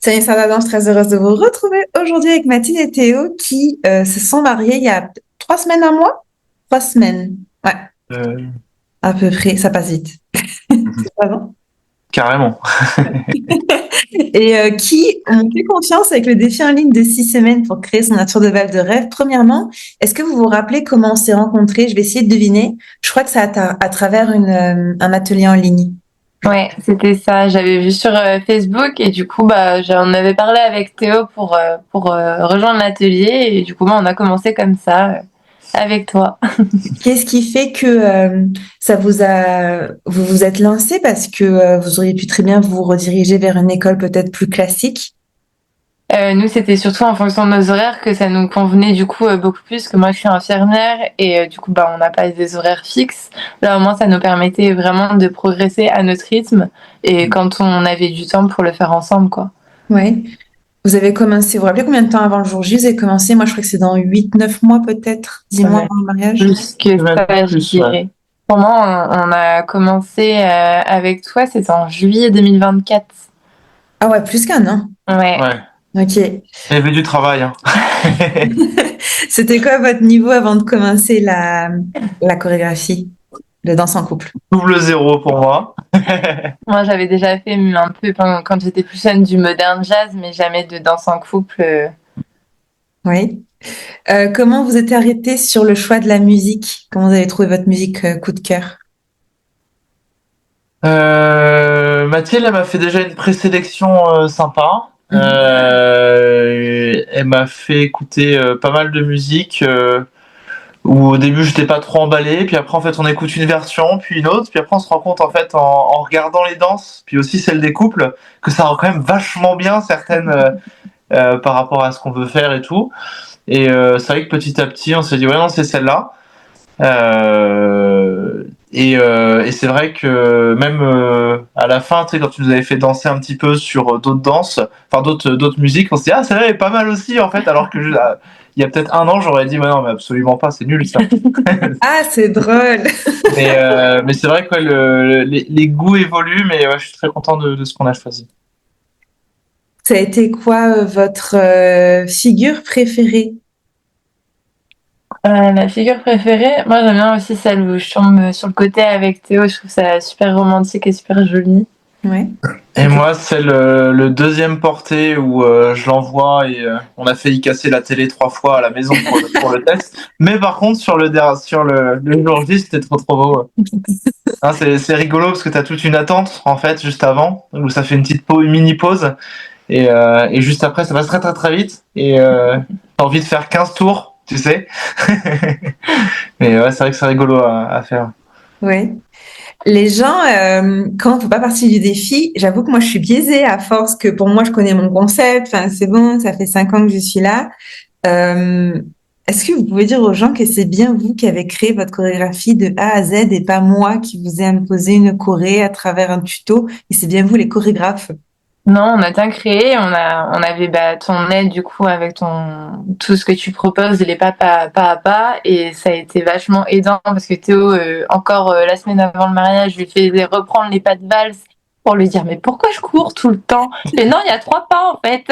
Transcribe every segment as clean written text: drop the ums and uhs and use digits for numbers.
Salut Sarah, je suis très heureuse de vous retrouver aujourd'hui avec Mathilde et Théo qui se sont mariés il y a 3 semaines, un mois? 3 semaines, ouais, Euh, à peu près, ça passe vite. mhm. C'est pas bon. Carrément. Et qui ont fait confiance avec le défi en ligne de 6 semaines pour créer son nature de Val de rêve. Premièrement, est-ce que vous vous rappelez comment on s'est rencontrés? Je vais essayer de deviner. Je crois que c'est à travers un atelier en ligne. Ouais, c'était ça. J'avais vu sur Facebook et du coup, bah, j'en avais parlé avec Théo pour rejoindre l'atelier et du coup, bah, on a commencé comme ça avec toi. Qu'est-ce qui fait que vous vous êtes lancé parce que vous auriez pu très bien vous rediriger vers une école peut-être plus classique? Nous, c'était surtout en fonction de nos horaires que ça nous convenait du coup beaucoup plus que moi, je suis infirmière et du coup, bah, on n'a pas des horaires fixes. Là, au moins, ça nous permettait vraiment de progresser à notre rythme et quand on avait du temps pour le faire ensemble, quoi. Oui. Vous avez commencé, vous vous rappelez combien de temps avant le jour J vous avez commencé? Moi, je crois que c'est dans 8, 9 mois peut-être, 10 mois Ouais. avant le mariage. Plus que Même ça, je plus, ouais. dirais. Pour moi, on a commencé avec toi, c'était en juillet 2024. Ah ouais, plus qu'un an. Ouais. Ouais. Ok. Il y avait du travail, hein. C'était quoi votre niveau avant de commencer la chorégraphie de danse en couple? Double zéro pour moi. Moi, j'avais déjà fait un peu quand j'étais plus jeune du modern jazz, mais jamais de danse en couple. Oui. Comment vous êtes arrêté sur le choix de la musique? Comment vous avez trouvé votre musique coup de cœur? Mathilde, elle m'a fait déjà une présélection sympa. Mhm. Elle m'a fait écouter pas mal de musique où au début j'étais pas trop emballé, puis après en fait on écoute une version, puis une autre, puis après on se rend compte en fait en regardant les danses, puis aussi celles des couples, que ça rend quand même vachement bien certaines par rapport à ce qu'on veut faire et tout. Et c'est vrai que petit à petit, on s'est dit, ouais, non, c'est celle-là. Et c'est vrai que même à la fin, tu sais, quand tu nous avais fait danser un petit peu sur d'autres danses, enfin d'autres musiques, on s'est dit, ah, celle-là est pas mal aussi, en fait, alors que il y a peut-être un an, j'aurais dit, ouais, non, mais absolument pas, c'est nul ça. Ah, c'est drôle. Mais c'est vrai que ouais, les goûts évoluent, mais ouais, je suis très content de ce qu'on a choisi. Ça a été quoi votre figure préférée? La figure préférée, moi j'aime bien aussi celle où je tombe sur le côté avec Théo, je trouve ça super romantique et super joli. Ouais. Et C'était moi, c'est le deuxième porté où je l'envoie et on a failli casser la télé 3 fois à la maison pour le test. Mais par contre, sur le jour J, c'était trop trop beau. Hein, c'est rigolo parce que tu as toute une attente en fait juste avant où ça fait une petite pause, une mini pause et juste après ça passe très très très vite et t'as envie de faire 15 tours, tu sais. Mais ouais, c'est vrai que c'est rigolo à faire. ouais. Les gens, quand on fait pas partie du défi, j'avoue que moi je suis biaisée à force que pour moi je connais mon concept. Enfin, c'est bon, ça fait 5 ans que je suis là. Euh, Est-ce que vous pouvez dire aux gens que c'est bien vous qui avez créé votre chorégraphie de A à Z et pas moi qui vous ai imposé une choré à travers un tuto et c'est bien vous les chorégraphes? Non, on a bien créé, on avait bah, ton aide du coup avec ton tout ce que tu proposes, les pas à pas, et ça a été vachement aidant parce que Théo, encore la semaine avant le mariage, je lui faisais reprendre les pas de valse pour lui dire mais pourquoi je cours tout le temps? Je fais non, il y a 3 pas en fait.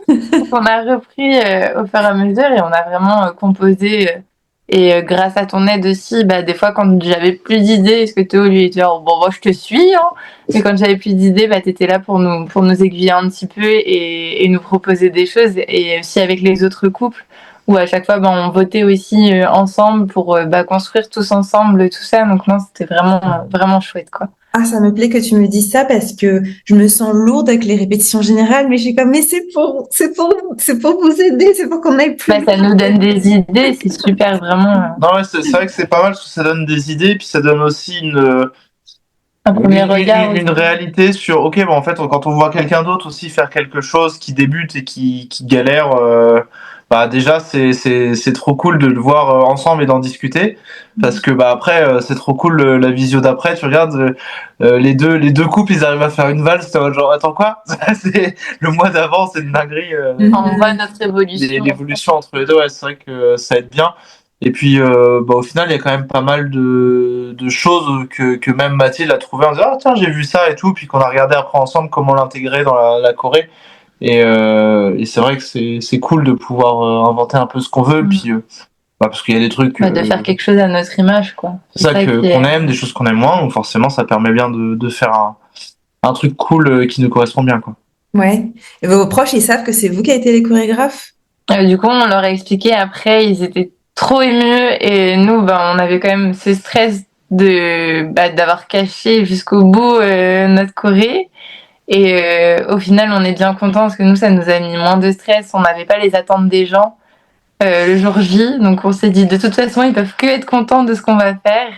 Donc on a repris au fur et à mesure et on a vraiment composé. Et grâce à ton aide aussi, bah, des fois quand j'avais plus d'idées, parce que Théo lui était genre, bon, moi je te suis, hein. Mais quand j'avais plus d'idées, bah, t'étais là pour nous aiguiller un petit peu et nous proposer des choses. Et aussi avec les autres couples, où à chaque fois, bah, on votait aussi ensemble pour bah, construire tous ensemble tout ça. Donc non, c'était vraiment, vraiment chouette, quoi. Ah, ça me plaît que tu me dises ça parce que je me sens lourde avec les répétitions générales, mais je suis comme, mais c'est pour vous aider, c'est pour qu'on aille plus Bah, vite. ça nous donne des idées, c'est super, vraiment Non, ouais, c'est vrai que c'est pas mal parce que ça donne des idées, puis ça donne aussi un premier regard une aussi. réalité sur, ok, bon, en fait, quand on voit quelqu'un d'autre aussi faire quelque chose qui débute et qui galère, bah déjà, c'est trop cool de le voir ensemble et d'en discuter. Parce que, bah, après, c'est trop cool la visio d'après. Tu regardes, les deux couples, ils arrivent à faire une valse, t'es en mode genre, attends quoi? C'est le mois d'avant, c'est une dinguerie. On voit notre évolution. L'évolution entre les deux, ouais, c'est vrai que ça aide bien. Et puis, bah, au final, il y a quand même pas mal de choses que même Mathilde a trouvé en disant, ah tiens, j'ai vu ça et tout, puis qu'on a regardé après ensemble comment l'intégrer dans la Corée. Et c'est vrai que c'est cool de pouvoir inventer un peu ce qu'on veut, puis parce qu'il y a des trucs de faire quelque chose à notre image, quoi. c'est ça qu'on aime, des choses qu'on aime moins, donc forcément ça permet bien de faire un truc cool qui nous correspond bien, quoi. Ouais. Et vos proches, ils savent que c'est vous qui avez été les chorégraphes? Du coup, on leur a expliqué après, ils étaient trop émus et nous, on avait quand même ce stress d'avoir caché jusqu'au bout notre choré. Et au final, on est bien content parce que nous, ça nous a mis moins de stress. On n'avait pas les attentes des gens le jour J, donc on s'est dit de toute façon, ils peuvent que être contents de ce qu'on va faire.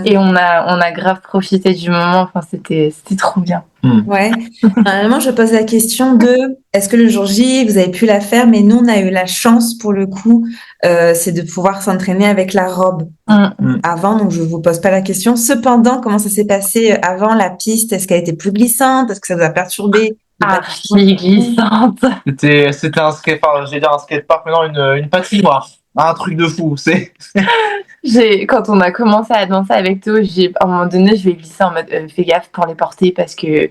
Et on a grave profité du moment. Enfin, c'était trop bien. Ouais. Normalement, je pose la question de est-ce que le jour J, vous avez pu la faire, mais nous, on a eu la chance pour le coup, c'est de pouvoir s'entraîner avec la robe avant, donc je vous pose pas la question. Cependant, comment ça s'est passé avant la piste? Est-ce qu'elle était plus glissante? Est-ce que ça vous a perturbé? Archi glissante. C'était un skatepark, j'allais dire un skatepark, mais non, une patinoire. Un truc de fou, Quand on a commencé à danser avec Théo, à un moment donné, je vais glisser en mode fais gaffe pour les porter parce que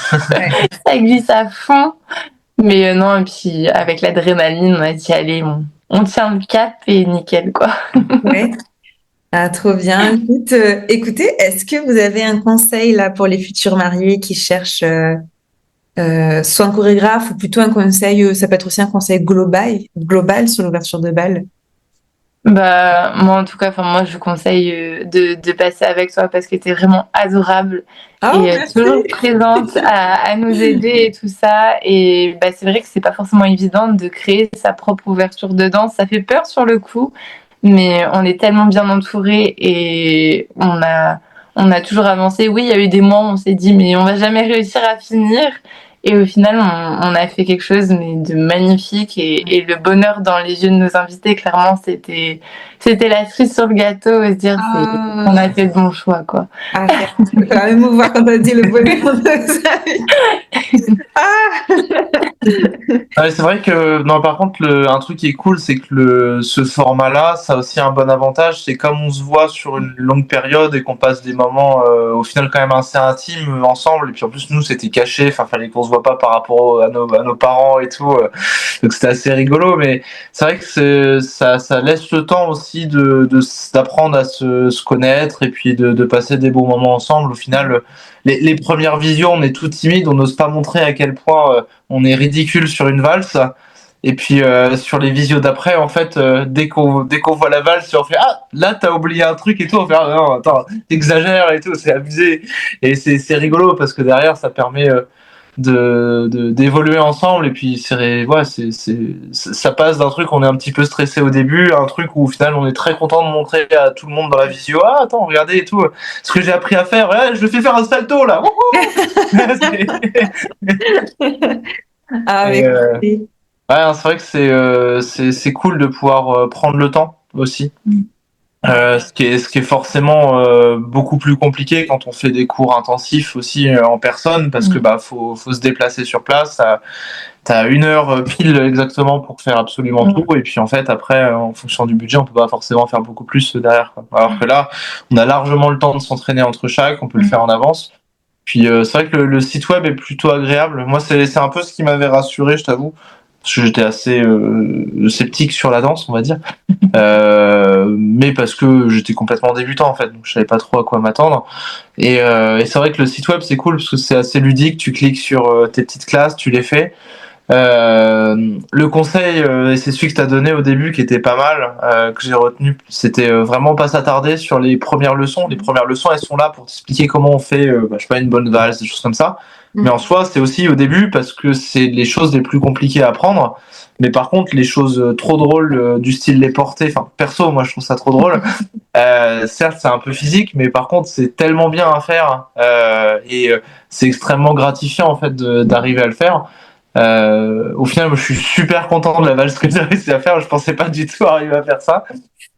ça glisse à fond. Mais non, et puis avec l'adrénaline, on a dit allez, on tient le cap et nickel, quoi. Ouais. Ah, trop bien. Écoutez, est-ce que vous avez un conseil là pour les futurs mariés qui cherchent soit un chorégraphe ou plutôt un conseil, ça peut être aussi un conseil global sur l'ouverture de bal? Moi en tout cas, moi je vous conseille de passer avec toi parce que t'es vraiment adorable Oh, et merci. toujours présente à nous aider et tout ça. Et c'est vrai que c'est pas forcément évident de créer sa propre ouverture de danse. Ça fait peur sur le coup, mais on est tellement bien entourés et on a toujours avancé. Oui, il y a eu des mois où on s'est dit mais on va jamais réussir à finir. Et au final, on a fait quelque chose mais de magnifique et le bonheur dans les yeux de nos invités, clairement, c'était la cerise sur le gâteau et se dire on a fait de bons choix, quoi. Ah, je peux quand même me voir quand on dit le bonheur de sa vie. Ouais, c'est vrai que non, par contre, un truc qui est cool, c'est que ce format-là, ça a aussi un bon avantage, c'est comme on se voit sur une longue période et qu'on passe des moments au final quand même assez intimes ensemble. Et puis en plus, nous, c'était caché, enfin, fallait qu'on se voit pas par rapport à nos parents et tout, donc c'était assez rigolo. Mais c'est vrai que ça laisse le temps aussi d'apprendre à se connaître et puis de passer des bons moments ensemble. Au final, les premières visions, on est tout timide, on n'ose pas montrer à quel point on est ridicule sur une valse. Et puis sur les visios d'après, en fait, dès qu'on voit la valse, on fait ah là t'as oublié un truc et tout. On fait ah non attends t'exagères et tout, c'est abusé. Et c'est rigolo parce que derrière ça permet d'évoluer ensemble et puis ça passe d'un truc on est un petit peu stressé au début à un truc où au final on est très content de montrer à tout le monde dans la visio ah attends regardez et tout ce que j'ai appris à faire ouais, je le fais faire un salto là. Ah, Et, mais ouais, c'est vrai que c'est cool de pouvoir prendre le temps aussi. Ce qui est forcément beaucoup plus compliqué quand on fait des cours intensifs aussi en personne parce que faut se déplacer sur place. T'as 1 heure pile exactement pour faire absolument tout et puis en fait après en fonction du budget on peut pas forcément faire beaucoup plus derrière, quoi. Alors que là on a largement le temps de s'entraîner entre chaque, on peut le faire en avance. Puis c'est vrai que le site web est plutôt agréable. Moi c'est un peu ce qui m'avait rassuré, je t'avoue. Parce que j'étais assez sceptique sur la danse, on va dire. Mais parce que j'étais complètement débutant en fait, donc je savais pas trop à quoi m'attendre. Et c'est vrai que le site web c'est cool parce que c'est assez ludique, tu cliques sur tes petites classes, tu les fais. Le conseil, et c'est celui que t'as donné au début qui était pas mal, que j'ai retenu, c'était vraiment pas s'attarder sur les premières leçons. Les premières leçons elles sont là pour t'expliquer comment on fait je sais pas, une bonne valse, des choses comme ça. Mais en soi c'est aussi au début parce que c'est les choses les plus compliquées à apprendre. Mais par contre les choses trop drôles du style les porter, enfin perso moi je trouve ça trop drôle. Certes c'est un peu physique mais par contre c'est tellement bien à faire et c'est extrêmement gratifiant en fait d'arriver à le faire. Au final, moi, je suis super content de la valse que j'ai réussi à faire. Je pensais pas du tout arriver à faire ça.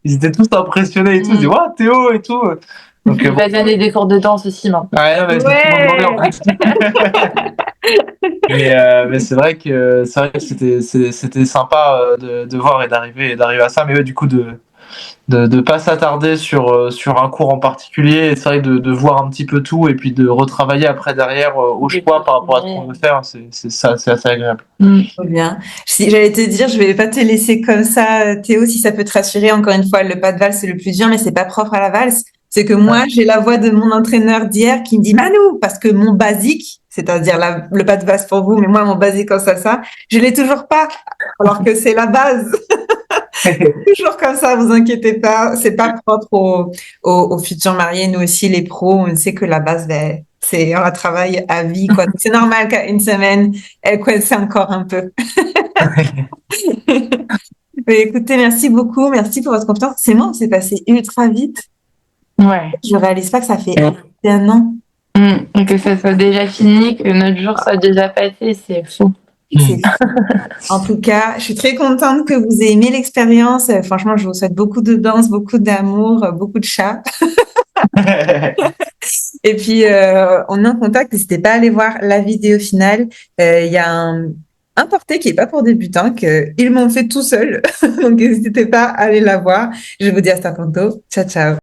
Ils étaient tous impressionnés et tout. Ils disaient, waouh, Théo et tout. Donc, Il va donner des cours de danse aussi maintenant. ouais, non, mais c'est ce qu'ils m'ont demandé en fait. Mais c'est vrai que c'était sympa de voir et d'arriver à ça. Mais ouais, du coup, de pas s'attarder sur un cours en particulier. Et c'est vrai de voir un petit peu tout et puis de retravailler après derrière au choix par rapport à ce qu'on veut faire. C'est assez agréable. Trop bien. Si j'allais te dire, je vais pas te laisser comme ça, Théo, si ça peut te rassurer. Encore une fois, le pas de valse, c'est le plus dur, mais c'est pas propre à la valse. C'est que moi, j'ai la voix de mon entraîneur d'hier qui me dit Manou, parce que mon basique, c'est-à-dire le pas de valse pour vous, mais moi, mon basique en salsa, je l'ai toujours pas, alors que c'est la base. Toujours comme ça, vous inquiétez pas. C'est pas propre aux futurs mariés. Nous aussi, les pros, on sait que la base, ben, c'est un travail à vie, quoi. Donc, c'est normal qu'à une semaine, elle coince encore un peu. Mais écoutez, merci beaucoup. Merci pour votre confiance. C'est bon, c'est passé ultra vite. Ouais. Je réalise pas que ça fait 1 an. Et que ça soit déjà fini, que notre jour soit déjà passé, c'est fou. C'est fou. En tout cas, je suis très contente que vous ayez aimé l'expérience. Franchement, je vous souhaite beaucoup de danse, beaucoup d'amour, beaucoup de chats. Et puis, on est en contact. N'hésitez pas à aller voir la vidéo finale. Il y a un porté qui est pas pour débutants, qu'ils m'ont fait tout seul. Donc, n'hésitez pas à aller la voir. Je vous dis à très bientôt. Ciao, ciao.